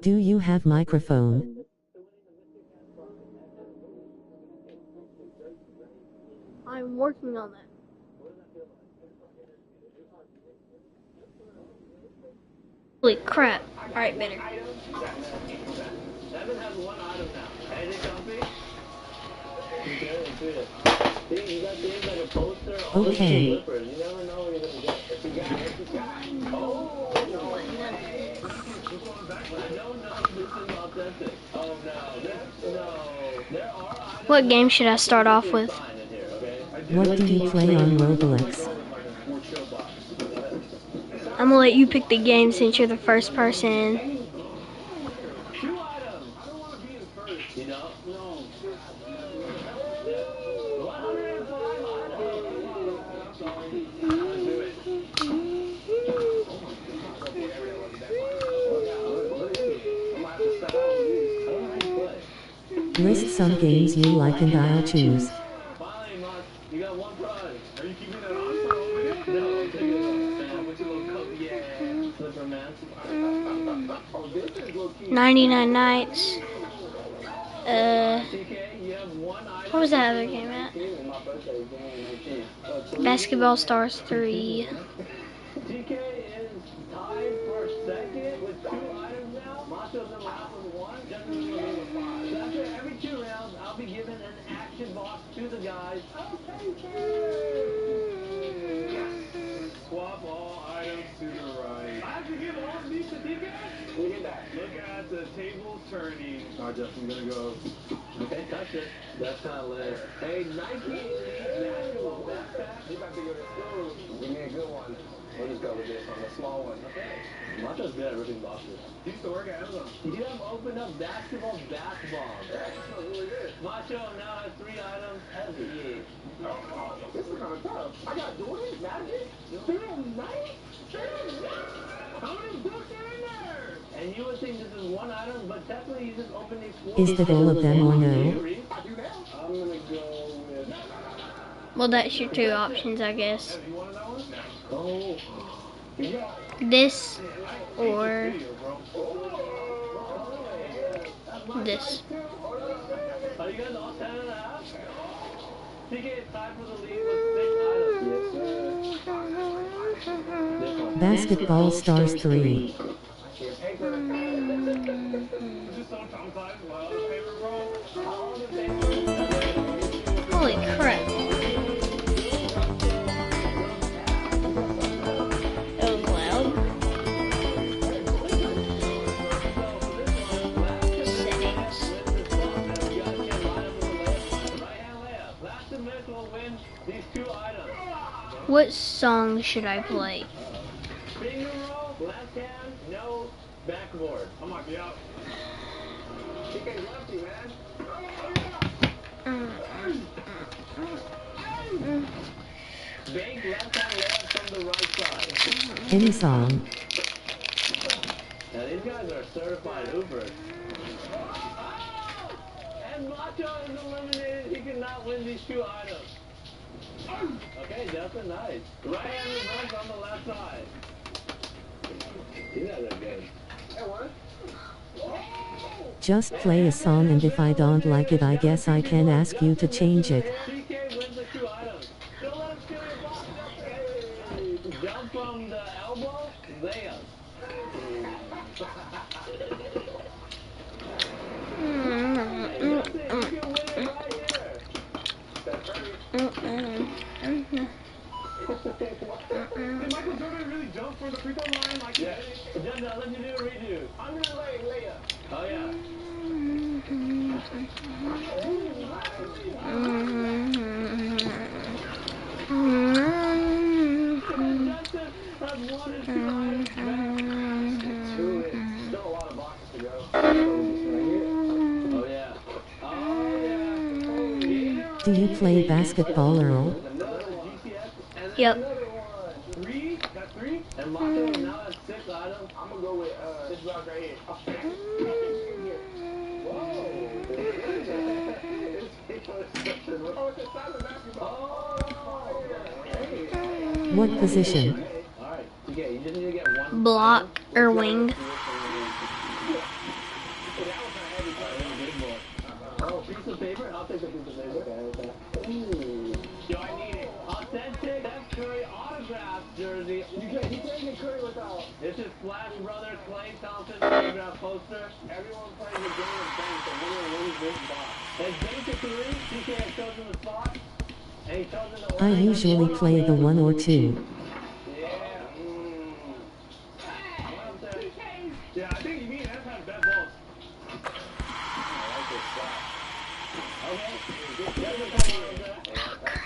Do you have microphone? I'm working on that. Holy crap. Alright, better. Evan has one item now. Hey, is it comfy? You good? It's good. See, you got things like a poster or Okay. slippers. You never know what you're going to get. It's a guy. It's a guy. Oh, no. I don't know if this is authentic. Oh, no. No. There are items. What game should I start off with? What do you play on Roblox? I'm gonna let you pick the game since you're the first person. 2 items. I don't want to be in first. You know? No. 105 items. I'm sorry. Let's do it. List some games you like and I'll choose. Finally, Mark, you got one prize. Are you keeping that on for the whole video? No, I'm taking it off. What's your little coat? Yeah. Slipper man. Oh, this is low key. 99 Nights. TK, you have one item. What was that other game at? Basketball Stars 3. TK is tied for second with 2 items now. Macho's in last with 1. Justin's in the lead with 5. So after every 2 rounds, I'll be giving an action box to the guys. Swap all items to the right. I have to give all of these to TK? Look at that. Look at the table turning. Alright, Justin, I'm gonna go. Okay, touch it. That's kind of lit. Hey, Nike basketball backpack. You about to go to school. Give me a good one. We'll just go with this one, the small one. Okay. Macho's good at ripping boxes. He used to work at Amazon. You have opened up basketball bath bombs. Yeah, that smells really good. Macho now has 3 items. Heavy. Oh, this is kind of tough. I got Jordan, Magic, Phil Knight. How many books are in there? And you would think this is 1 item, but technically you just opened these 4. Is that all of them or no? I do now. I'm gonna go with. Well, that's your 2 options, I guess. You want to know one? Oh. This or this. Are you guys all 10 and a half? TK is tied for the lead with 6 items. Yes, sir. Basketball Stars 3. Just so traumatized by all this paper, bro. Holy crap. That was loud. Settings. What song should I play? Finger roll, left hand, no backboard. I might be out. TK's lefty, man. Big left hand layup from the right side. Any song. Now these guys are certified hoopers. And Macho is eliminated. He cannot win these 2 items. Okay, Justin, nice. Right hand reverse on the left side. You guys are good. Hey, what? Just play a song and if I don't like it I guess I can ask you to change it. TK wins the 2 items. Don't let him steal your box. Hey, jump from the elbow, layup. Did Michael Jordan really jump for the free throw line like Yeah. Justin, I'll let you do a redo. I'm gonna lay up. Oh, yeah. Justin has 1 and 2 items back. Still a lot of boxes to go. Oh, yeah. Oh, yeah. Do you play basketball, Earl? Yep. Three? That's three? And Macho now has 6 items. I'm gonna go with this rock right here. Whoa! Oh, it's a silent basketball. What position? Alright, okay, you just need to get one. Block or wing. Oh, piece of paper? I'll take the piece of paper. Okay. Ooh. Do I need it? Authentic Steph Curry autograph jersey. You can't get Curry without. This is Splash Brother Klay Thompson autograph poster. Everyone plays a game of bank, so winner wins this box. It's basically, TK has chosen the spot, and he chosen the I usually play the 1 or 2. Yeah. Yeah, I think you mean that's how best balls. I like this spot. Okay.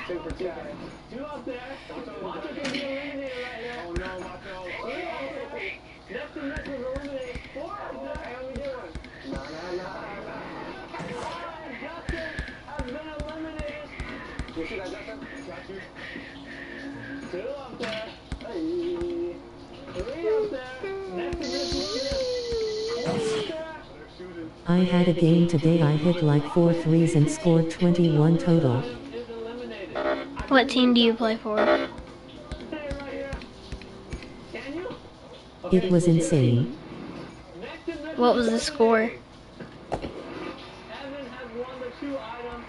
2 for 2. 2 up there. Macho can be eliminated right now. Oh no, Macho. Next to next is eliminated. 4 up there. How we doing? No. Justin has been eliminated. You see that, Justin? Got you. 2 up there. Hey. 3 up there. Next to this is 4 up there. I had a game today, I hit like 4 threes and scored 21 total. Is eliminated. What team do you play for? Stay right here. Can you? It was insane. Next to next What is was the score? eliminated. Evan has won the 2 items.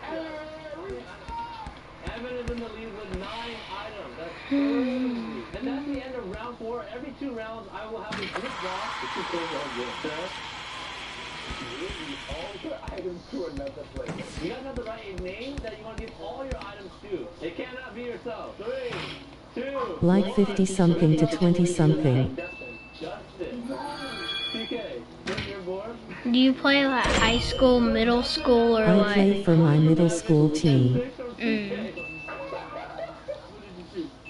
Evan is in the lead with 9 items. That's crazy. And that's the end of round 4. Every 2 rounds, I will have a group box. It's too close to get. All your items to another place. You guys have to write a name that you want to give all your items to. It cannot be yourself. 3, 2, Like 50 something to 20 something. Justin. TK, where's your board? Do you play like high school, middle school, or I what? play for my middle school team.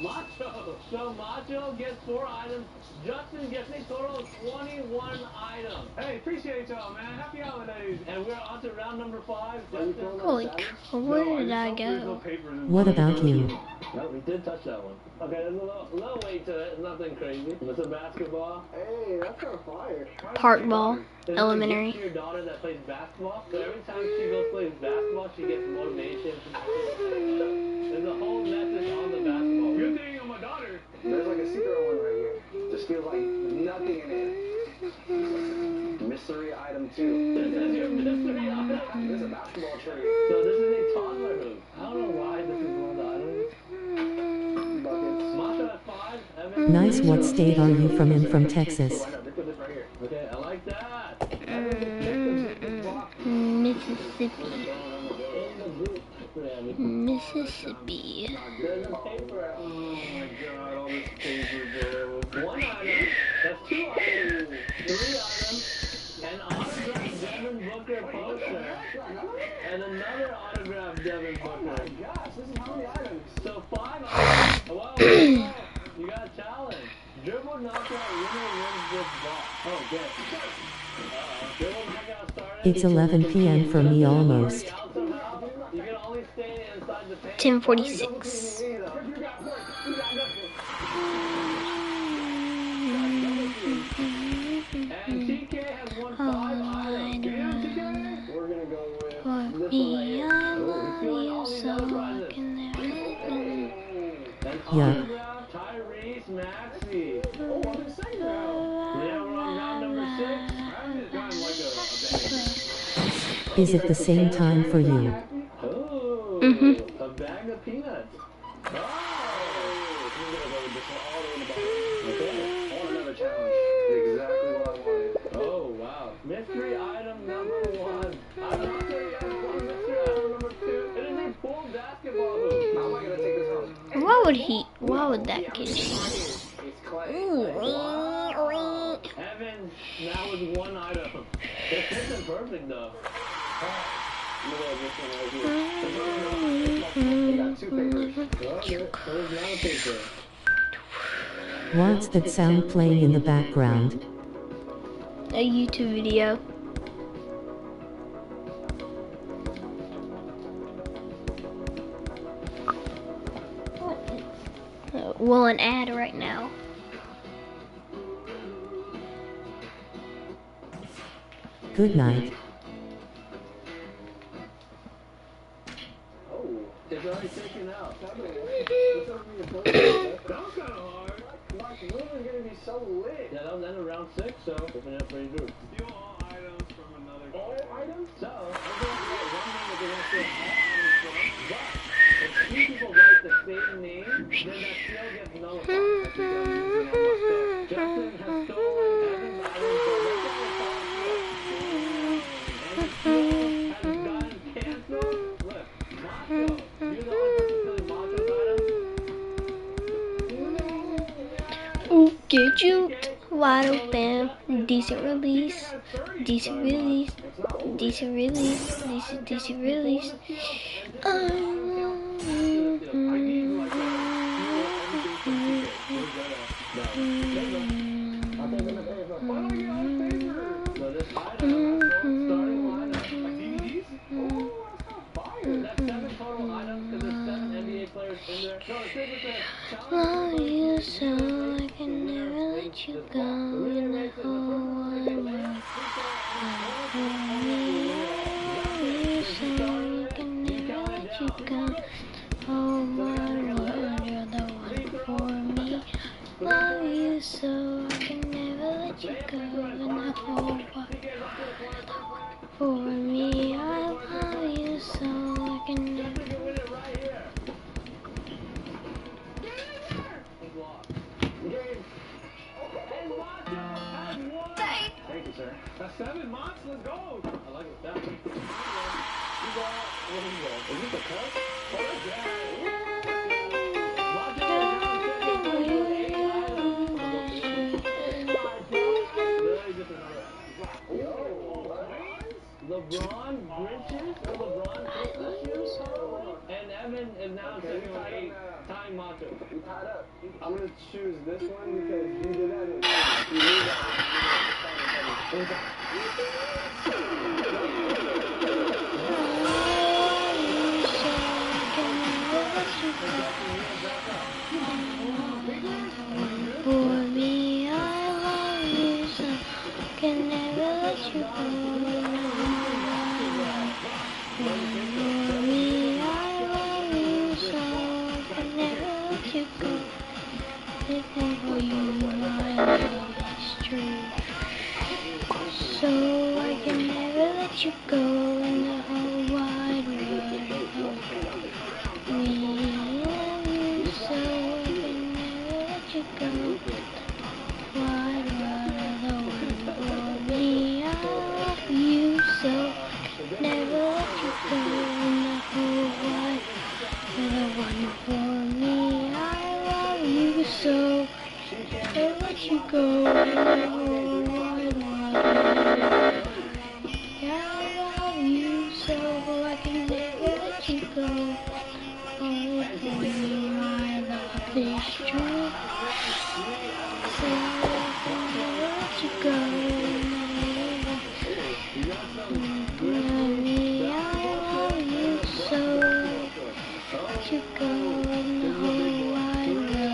Macho. So Macho gets 4 items. Justin gets a total of 21 items. Hey, appreciate y'all, man. Happy holidays. And we're on to round number 5. Justin. Holy cow, where did I go? What about you? No, we did touch that one. Okay, there's a little weight to it. Nothing crazy. It's a basketball. Hey, that's kind of fire. Park ball, It's elementary. a gift to your daughter that plays basketball. So every time she goes plays basketball, she gets motivation. There's a whole message on the basketball. Good thing on my daughter. There's like a secret one right here. Just feels like nothing in it. Mystery item 2. This is your mystery item. This is a basketball tree. So this is a toddler hoop. I don't know why this is one of the items. Buckets. Macho at 5. Evan. Nice, what state are you from? I'm from Texas. Look at this right here. Okay, I like that. Mississippi. Yeah, Mississippi. there's a paper. Oh my god, all this paper, bro. 1 item. That's 2 items. 3 items. An autographed Devin Booker poster. And another autographed Devin Booker. Gosh, this is how many items? So 5 items. Whoa, you got a challenge. Dribble knockout winner wins this box. Oh, good. Dribble knockout started. It's 11 p.m. for me almost. You can only stay inside the paint. 10:46. And TK has won 5 items. We're gonna go with For this one right me, here. I love you so I can never. And Yeah. autograph Tyrese Maxey. Oh, I'm in second round. Yeah, we're on round number 6. I'm just kind of like a Is it the same time for you? Oh, Mhm. a bag of peanuts. Oh, I'm gonna go with this one all the way in the bottom. okay. I want another challenge. Exactly what I wanted. Oh, wow. Mystery item number 1. I'm not saying I want mystery item number 2. It is a pool basketball hoop. How am I gonna take this home? Why would that get you? It's clay. Evan now with 1 item. It fits in perfect though. I'm gonna go with this one right here. I got 2 papers. Okay, so there's not a paper. What's that sound playing in the background? A YouTube video. Well, an ad right now. Good night. Oh, it's already taken out. That was kind of hard. Mark, when are gonna be so lit? Yeah, that was end of round 6, so open it up for you. Steal all items from another player. All items? So, I'm going to get one name that they're going to steal all items from, but if 2 people write the same name, then that steal gets nullified. That's because using almost there. Justin has stolen Evan's items, so that's all the power steal. And the steal has gotten canceled. Look, Macho, you're the only person stealing Macho's items. Ooh, get juked. Wide open. Decent release. Decent release. Decent release. Decent release. So this item, starting lineup. That's 7 total items because there's 7 NBA players in there. No, the paper says Love you so I can never let you go in the whole wide world. Love you so I can never let you go. Oh, wide world, you're the one for me. Love you so I can never let you go in the whole world. For me, I love you so I can never. Thank you, sir. That's 7 months. Let's go. I like it. That one. You got, what is that? Is this a cup? Oh, that's LeBron Grinches or LeBron Christmas shoes? And Evan is now second with 8. Tying Macho. You tied up. I'm gonna choose this one because you did that. You knew that. For me, I love you so I can never let you go. For me, I love you so I can never let you go. Everything for you, my love is true. So I can never let you go in the whole wide world. We love you so I can never let you go. Wide world, for me, I love you so I can never let you go in the whole wide world. For me, I love you so I can let you go in the whole wide world. I love you so I can never let you go. Oh, for me, my love is true. So I can never let you go. For me, I love you so let you go in the whole wide world.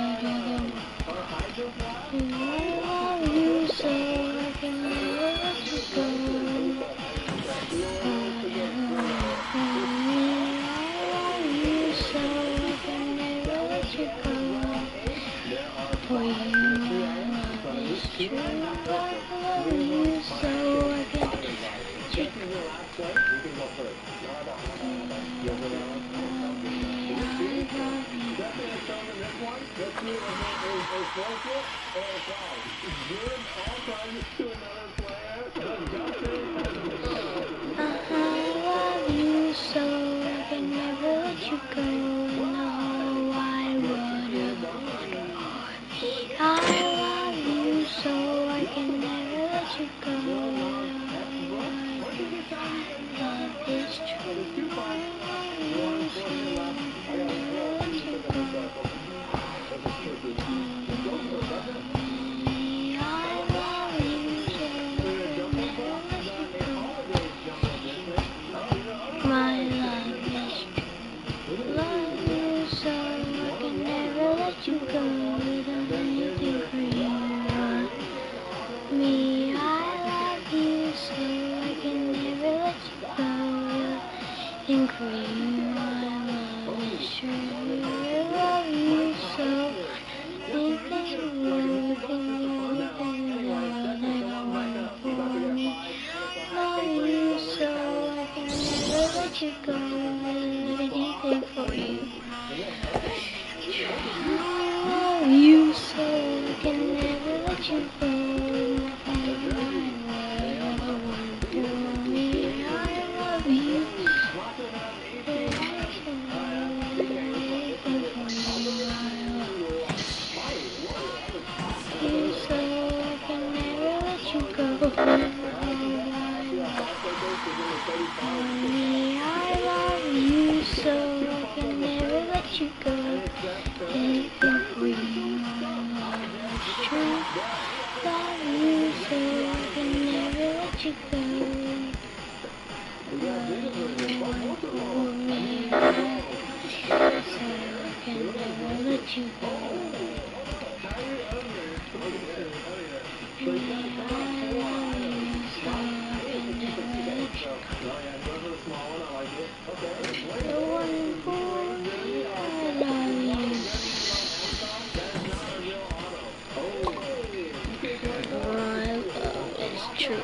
I love you so I can never let you go. For me, I love you so I can never let you go. For you, my love is true. I love you so I can let you go. For me, I love you. let you go. You're the one for me. I love you. You so I can never let you go. I love you so I can never let you go. Anything for you, it's true. Love you so I can never let you go. One for me, so I can never let you go. True.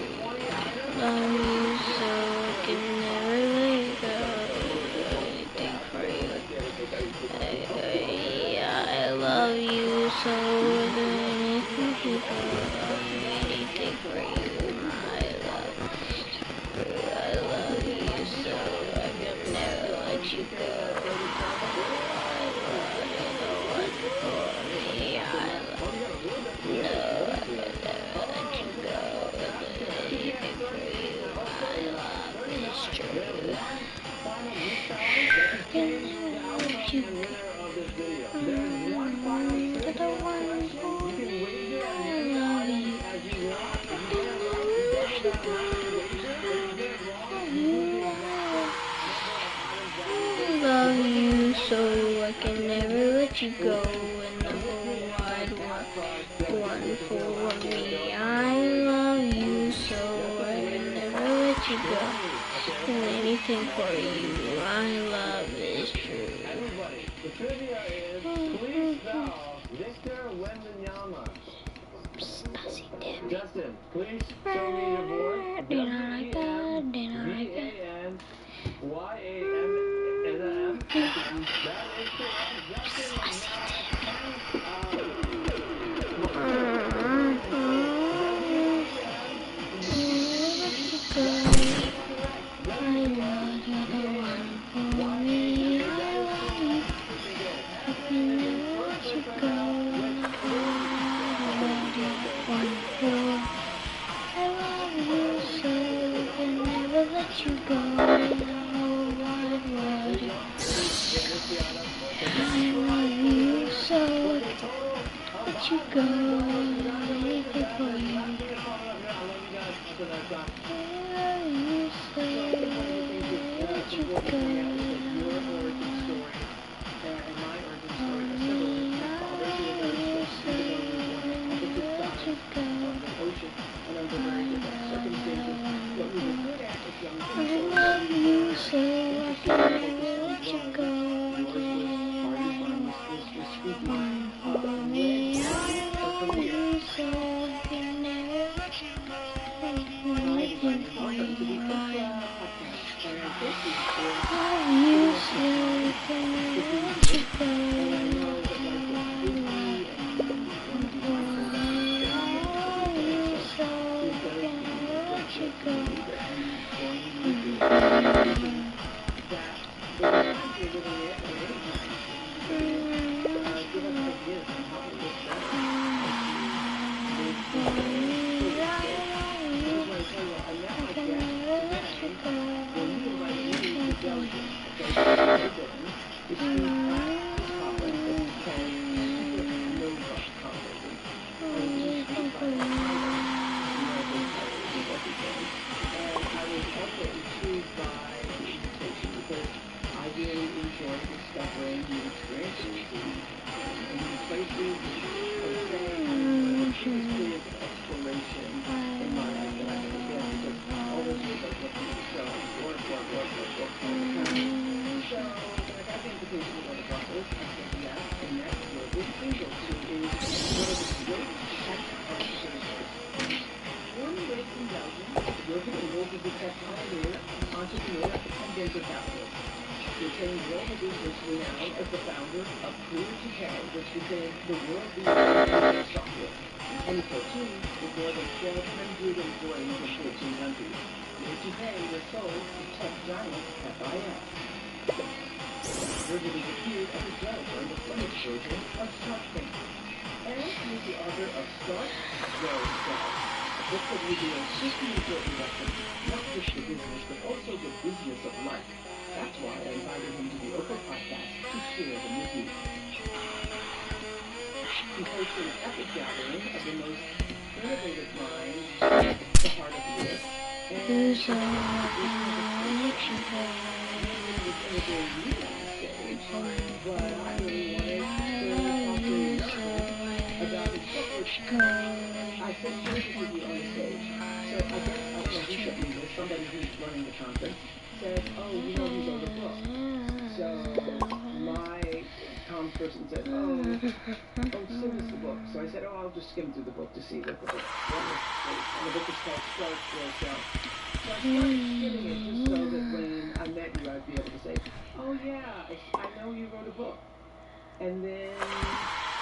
Love you so I can never let go. Anything for you. I love you so I can never let go. Anything for you. I love you so I can never let you go. I love you the one for me. I love you. No, I can never let you go. Anything for you. My love is true. I can never let you go. You're the one for me. I love you. I can never let you go. I love you so I can never let you go in the whole wide world. One for me. I love you so I can never let you go. And anything for you. My love is true. Everybody, the trivia is, please spell Victor Wembanyama. Justin, please show me your board. W-E-M-V-A-N-Y-A-M. Is that M? That is correct. Justin is you go in the whole wide world. I love you so let you go. Anything for you. I love you so let you go. I love you so I can never let you go again. One for me, I love you so I can never let you go. Anything for you, I love you so I can never let you go. One for me, I love you so I can never let you go. as the founder of Clear to Care, which became the world leader in software. In 2014, with more than 1,200 employees in 14 countries, Clear to Pay was sold to tech giant FIS. Virgil appeared as a judge on the Flemish version of Shark Tank. And he is the author of Start, Grow, Sell, a book that reveals 50 important lessons, not just for business, but also the business of life. That's why I invited him to the Oprah podcast to share them with you. He hosts an epic gathering of the most innovative minds, the heart of the earth, and Who's so but I really wanted to talk to Jonathan about his book, which I said shared it with you on the stage. So I guess, I don't know who sent me this, somebody who's running the conference said, oh, you know, he wrote a book. So my comms person said, oh, send us the book. So I said, oh, I'll just skim through the book to see what the book was. And the book is called Start, Grow, Sell. So I started skimming it just so that when I met you, I'd be able to say, oh yeah, I know you wrote a book. And then,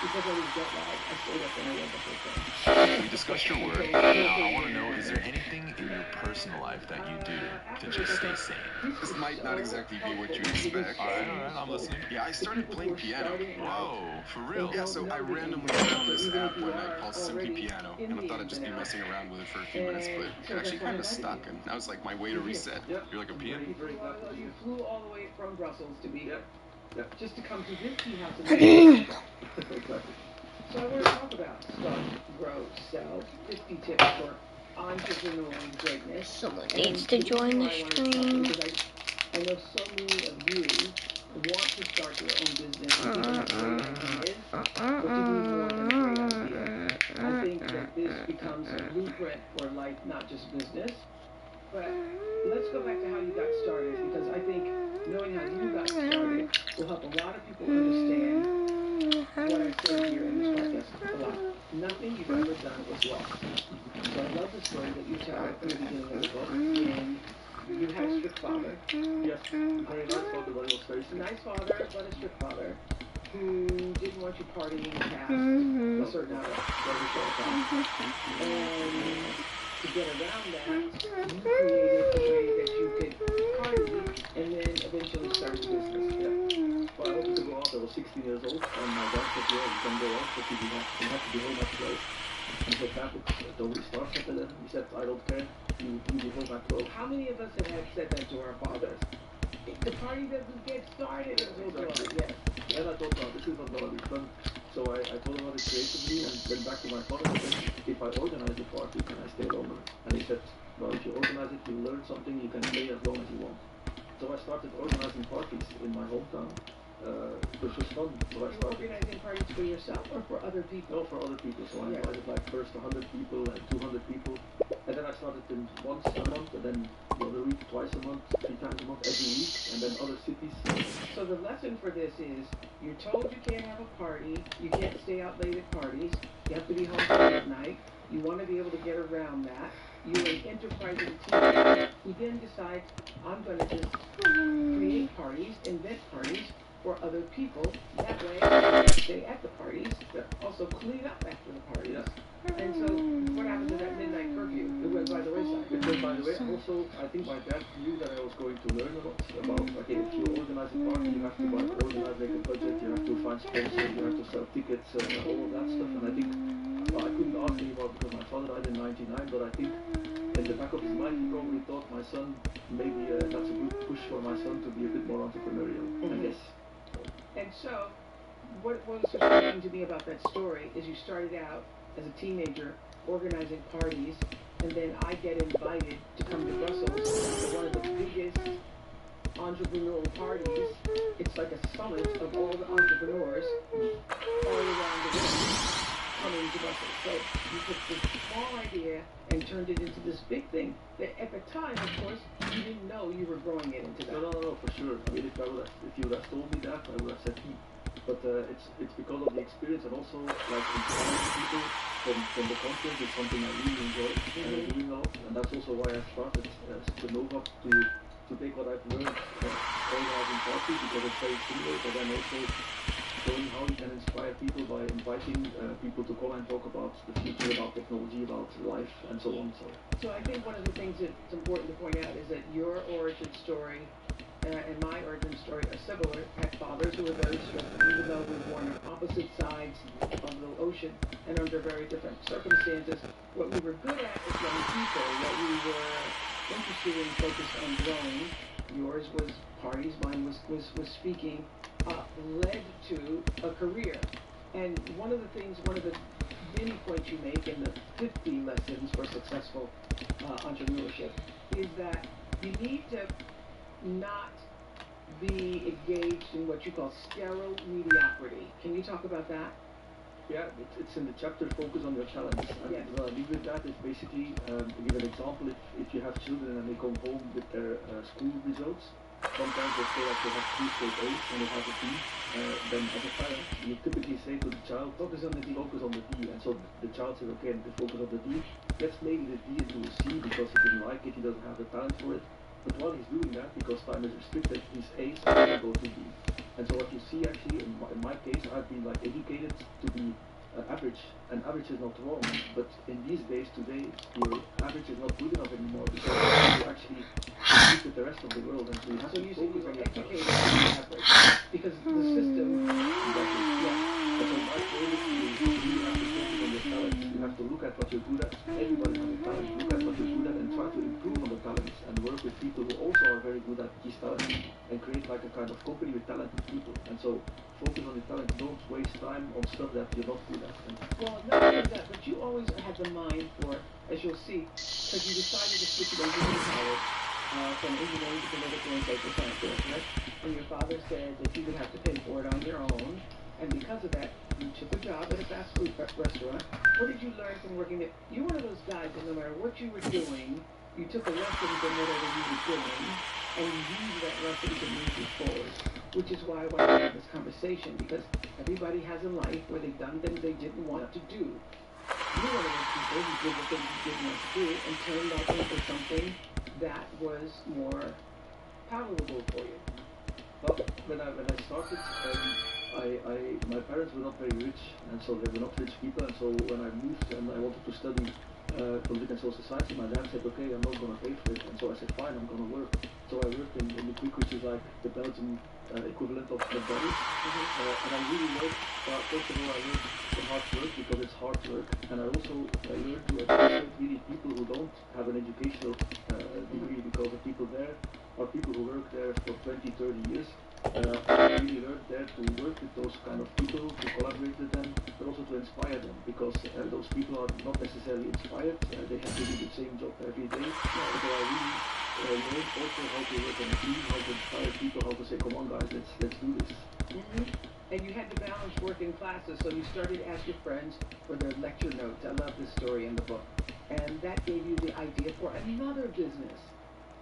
because I was jet lagged, I stayed up and I read the whole thing. We discussed your work. Now, I want to know, is there anything in your personal life that you do to just stay sane? This might not exactly be what you expect. All right, I'm listening. Yeah, I started playing piano. Whoa, for real? Yeah, so I randomly found this app one night called Simply Piano, and I thought I'd just be messing around with it for a few minutes, but it actually kind of stuck, and that was like my way to reset. You're like a piano? Well, you flew all the way from Brussels to be here. Just to come to this tea house in So I want to talk about Start, Grow, Sell, 50 tips for entrepreneurial greatness. Someone needs to join the stream. I know so many of you want to start your own business and think it's great ideas, but to do more than a great idea. I think that this becomes a blueprint for life, not just business. But let's go back to how you got started, because I think knowing how you got started will help a lot of people understand what I say here in this podcast a lot. Nothing you've ever done was lost. So I love the story that you tell in the beginning of the book. And you had a strict father. Yes, very nice father, but he was very sick. Nice father, but a strict father who didn't want you partying past a certain hour, very short time. And to get around that, you created a way that you could party and then eventually start a business. Yeah. Well, I wanted to go out. I was 16 years old, and my dad said, yeah, you can go out, but you have to be home at 12. And I said, Dad, it only starts at 11. He said, I don't care. You be home at 12. How many of us have said that to our fathers? The party doesn't get started until 12. Yes. And I thought, no, this is not going to be fun. So I thought about it creatively and went back to my father and said, if I organize a party, can I stay longer? And he said, well, if you organize it, you learn something, you can stay as long as you want. So I started organizing parties in my hometown, which was fun. So I started Organizing parties for yourself or for other people? No, for other people. So I invited like first 100 people and 200 people. And then I started them once a month, and then the other week, twice a month, 3 times a month, every week, and then other cities. So the lesson for this is, you're told you can't have a party, you can't stay out late at parties, you have to be home by midnight, you want to be able to get around that, you're an enterprising teenager who then decides, I'm going to just create parties, invent parties for other people, that way I can stay at the parties, but also clean up after the parties. Yes. And so, what happened to that midnight curfew? It went by the wayside. It went by the way. Also, I think my dad knew that I was going to learn a lot about, okay, if you organize a party, you have to organize like a budget, you have to find sponsors, you have to sell tickets, all of that stuff. And I think, well, I couldn't ask anymore because my father died in 99, but I think in the back of his mind, he probably thought my son, maybe that's a good push for my son to be a bit more entrepreneurial, I guess. And so, what was so striking to me about that story is you started out as a teenager organizing parties, and then I get invited to come to Brussels to one of the biggest entrepreneurial parties. It's like a summit of all the entrepreneurs all around the world coming to Brussels. So you took this small idea and turned it into this big thing that at the time, of course, you didn't know you were growing it into that. No, for sure. I mean, if you would have told me that, I would have said he. But it's because of the experience, and also like inspiring people from the conference is something I really enjoy doing a lot, and that's also why I started Supernova to take what I've learned organizing parties because it's very similar, but then also showing how you can inspire people by inviting people to come and talk about the future, about technology, about life, and so on. So I think one of the things that's important to point out is that your origin story and my origin story are similar. Had fathers who were very strict, even though we were born on opposite sides of the ocean and under very different circumstances. What we were good at as young people, what we were interested in, focused on growing. Yours was parties, mine was speaking. Led to a career. And one of the many points you make in the 50 lessons for successful entrepreneurship is that you need to not be engaged in what you call sterile mediocrity. Can you talk about that? Yeah, it's in the chapter Focus on Your Talents. And yes. What I mean with that is basically, to give an example, if you have children and they come home with their school results, sometimes they say that they have 3 straight A's and they have a B, then as a parent, you typically say to the child, focus on the D. Focus on the D. And so the child says, okay, I need to focus on the D. Let's maybe the D into a C because he didn't like it, he doesn't have the talent for it. But while he's doing that, because time is restricted, his A's are going to go to B. And so what you see actually, in my case, I've been like educated to be average, and average is not wrong, but in these days today, your average is not good enough anymore because you actually compete with the rest of the world, and so you have to focus on your educated to be average because the system. Exactly. Yeah. And so my goal is you really have to focus on your talents. You have to look at what you're good at. Everybody has a talent. Look at what you're good at and try to improve on the talents and work with people who also are very good at these talents and create like a kind of company with talented people. And so focus on your talent. Don't waste time on stuff that you're not good at. Well, not only that, but you always had the mind for, as you'll see, because you decided to switch it over to college from engineering to political and social science, right? And your father said that you would have to pay for it on your own, and because of that, you took a job at a fast food restaurant. What did you learn from working there? You're one of those guys that no matter what you were doing, you took a lesson from whatever you were doing, and you used that lesson to move you forward. Which is why I want to have this conversation, because everybody has a life where they've done things they didn't want to do. You're one of those people who did the things you didn't want to do and turned that into something that was more palatable for you. Well, when I started, my parents were not very rich, and so they were not rich people, and so when I moved and I wanted to study political and social science, my dad said, okay, I'm not going to pay for it, and so I said, fine, I'm going to work. So I worked in the Quick, which is like the Belgian equivalent of McDonald's, and I really learned, first of all, I learned the hard work because it's hard work, and I also learned to appreciate really people who don't have an educational degree, because the people there are people who work there for 20, 30 years. I really learned there to work with those kind of people, to collaborate with them, but also to inspire them, because those people are not necessarily inspired, they have to do the same job every day, so I really learned also how to work on a team, how to inspire people, how to say, come on guys, let's do this. And you had to balance working classes, so you started to ask your friends for their lecture notes. I love this story in the book. And that gave you the idea for another business,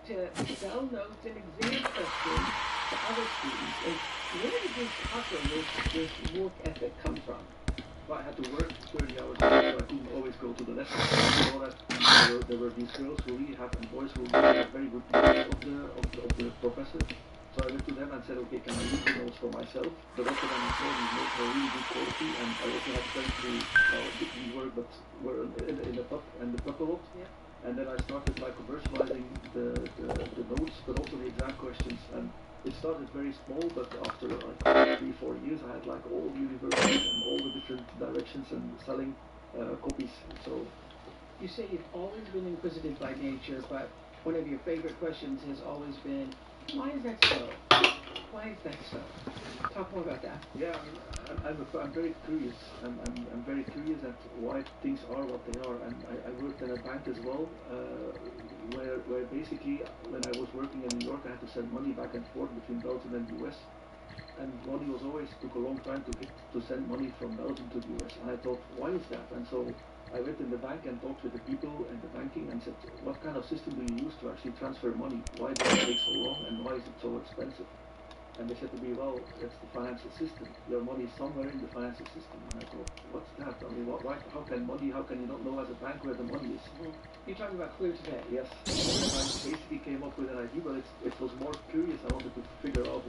to sell notes and exam questions to other students. And where did this hustle, this work ethic come from? Well, I had to work 30 hours a day, so I couldn't always go to the lessons. I saw that there were these girls who really have, and boys who really have very good notes of the professor. So I went to them and said, okay, can I use the notes for myself? But also then I saw these notes were really good quality, and I also had friends who didn't work but were in the pub and the pub a lot. Yeah. And then I started like commercializing the notes, but also the exam questions. And it started very small, but after like 3-4 years, I had like all the universities and all the different directions and selling copies. So you say you've always been inquisitive by nature, but one of your favorite questions has always been, why is that so? Why is that so? Talk more about that. Yeah, I'm very curious. I'm very curious at why things are what they are. And I worked in a bank as well, where basically when I was working in New York, I had to send money back and forth between Belgium and the US. And money was always took a long time to send money from Belgium to the US. And I thought, why is that? And so I went in the bank and talked with the people in the banking and said, what kind of system do you use to actually transfer money? Why does it take so long and why is it so expensive? And they said to me, well, it's the financial system. Your money is somewhere in the financial system. And I thought, what's that? I mean, how can you not know as a bank where the money is? You're talking about Clear Today. Yes. I basically came up with an idea, but it was more curious. I wanted to figure out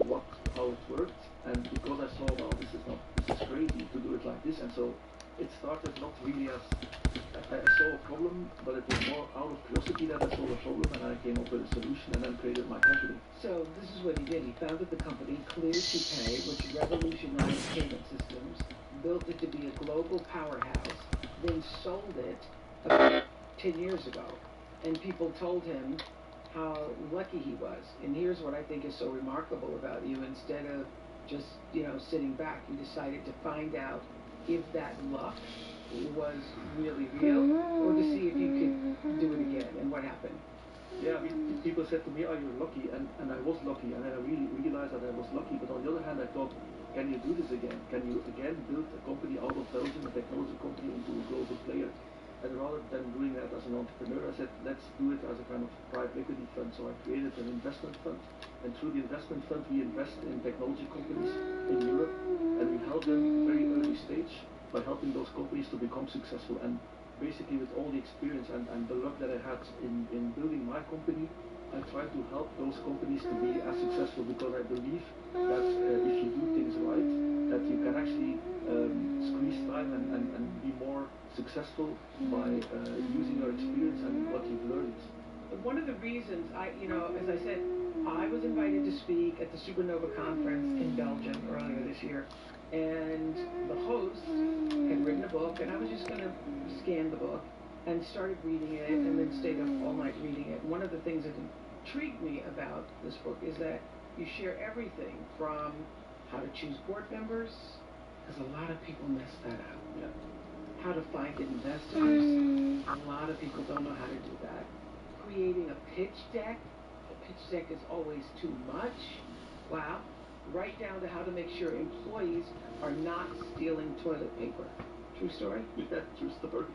how it worked. And because I saw, well, this is crazy to do it like this. And so it started not really as, I saw a problem, but it was more out of curiosity that I saw a problem, and I came up with a solution and then created my company. So this is what he did. He founded the company Clear to Pay, which revolutionized payment systems, built it to be a global powerhouse, then sold it about 10 years ago. And people told him how lucky he was. And here's what I think is so remarkable about you. Instead of just, sitting back, you decided to find out if that luck was really real, or to see if you could do it again. And what happened? Yeah, I mean, people said to me, oh, you're lucky, and I was lucky, and then I really realized that I was lucky, but on the other hand, I thought, can you do this again? Can you again build a company out of Belgium, a technology company, into a global player? And rather than doing that as an entrepreneur, I said, let's do it as a kind of private equity fund. So I created an investment fund, and through the investment fund, we invest in technology companies in Europe, and we help them very early stage by helping those companies to become successful. And basically, with all the experience and the luck that I had in building my company, I try to help those companies to be as successful, because I believe that if you do things right, that you can actually squeeze time and be more successful by using your experience and what you've learned. One of the reasons as I said, I was invited to speak at the Supernova conference in Belgium earlier this year, and the host had written a book, and I was just going to scan the book and started reading it, and then stayed up all night reading it. One of the things that intrigued me about this book is that you share everything from how to choose board members, because a lot of people mess that up. Yeah. How to find investors, a lot of people don't know how to do that. Creating a pitch deck. A pitch deck is always too much. Wow. Right down to how to make sure employees are not stealing toilet paper. True story? Yeah, true story.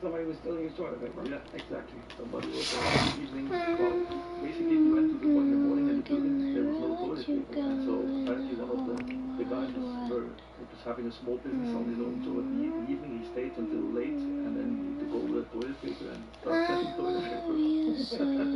Somebody was stealing his toilet paper. Yeah, exactly. Somebody was in the evening, well, basically we went to the in the morning in the building, there was no toilet paper, and so apparently one of the guys was having a small business on his own, so in the evening he stayed until late, and then he took over the toilet paper and started selling toilet paper.